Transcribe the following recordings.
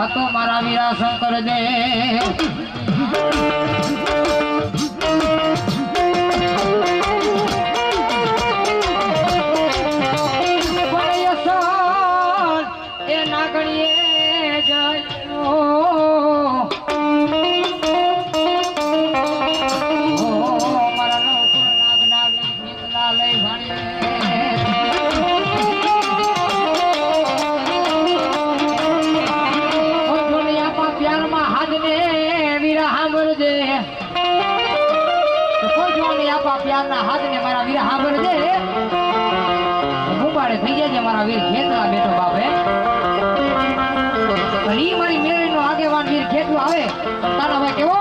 હતો મારા વીરા શંકર દેવ એ નાગણીએ જયો મારા નાગ નાગ નીકળા લઈ ભાણી પ્યારના હાથને મારા વીર હાંભળજે મુબાડે થઈ ગયા છે મારા વીર ખેતલા બેઠો બાપે ઈ મારી મેળીનો આગેવાન વીર ખેતલો આવે તારા ભાઈ કેવો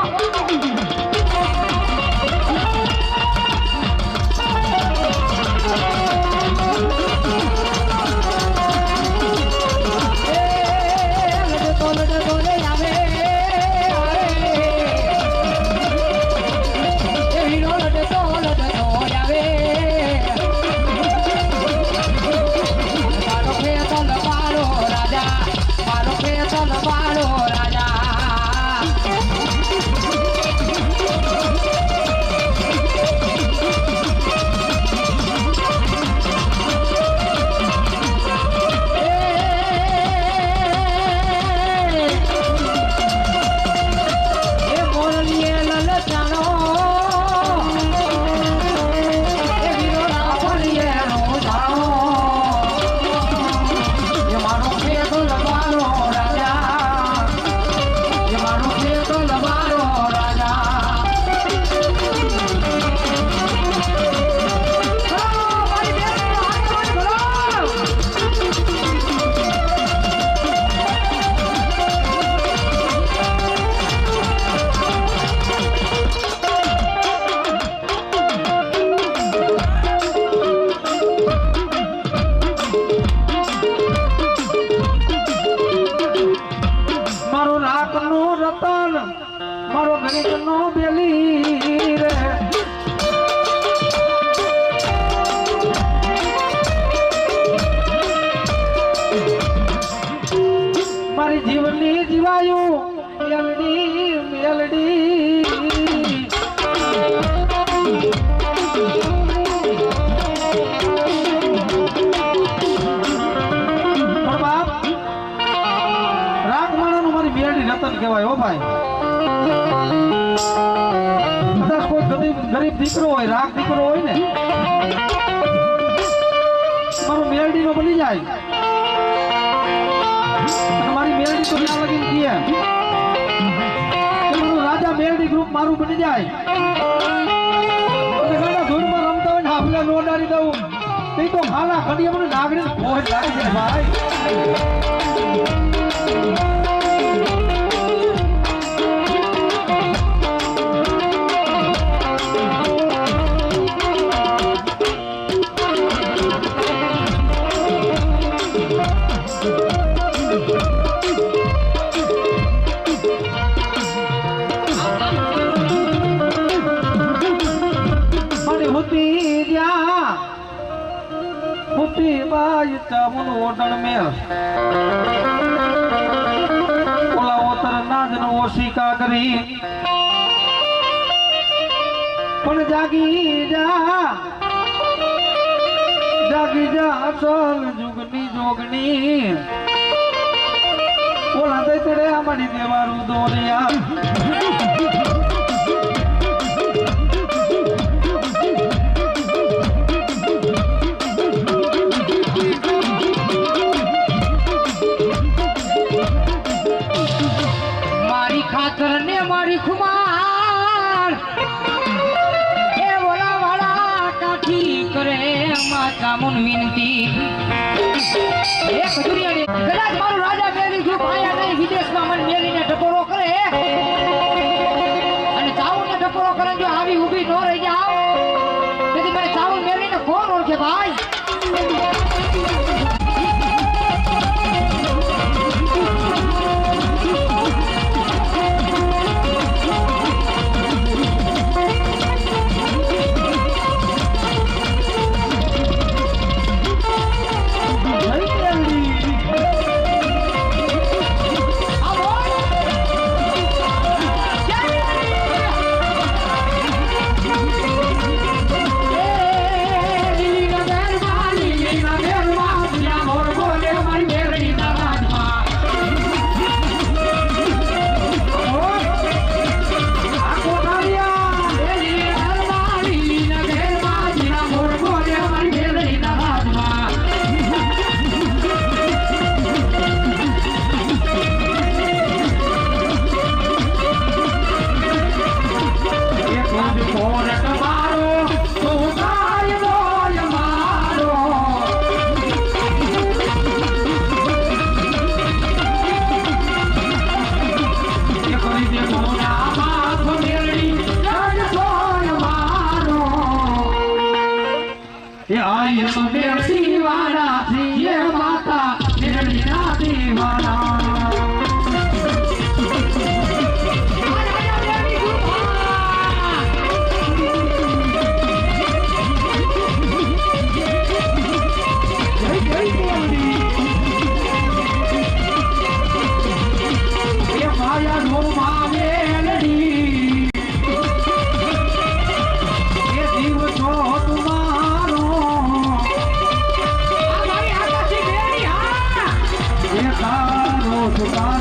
મારી જીવનની જીવાયું મેલડી મેલડી બાપ રાગ માણાનું મારી મેલડી રતન કહેવાય હો ભાઈ કદાચ કોઈ ગરીબ દીકરો હોય રાગ દીકરો હોય ને મારો મેલડી નો બની જાય મારી મેલડી તો ના લગી છીએ રાજા મેલડી ગ્રુપ મારું બની જાય ધૂળમાં રમતા હોય ને આપણે નો ડારી દઉં તે તો હાલા ઘડીએ મને નાગરી પહોંચ લાગી જાય ભાઈ ઓટણ મેલ ઓલા ઓતર નાજનો ઓશિકા કરી પણ જાગી જા અસલ જુગની જોગની ઓલા દઈતડે અમારી દેવારું દોરિયા મારી ખુમાર એ ઓલા વાળા કાઠી કરે માતા મુન વિનતી એક દુનિયાની કદાચ મારું રાજા મેલી ગ્રુપ આયા નહીં વિદેશમાં મને મેલીને ટપોરો કરે અને ચાવલને ટપોરો કરે જો આવી ઊભી ન રહી જાવ તેથી મારે ચાવલ મેલીને કોણ ઓળખે ભાઈ સુતા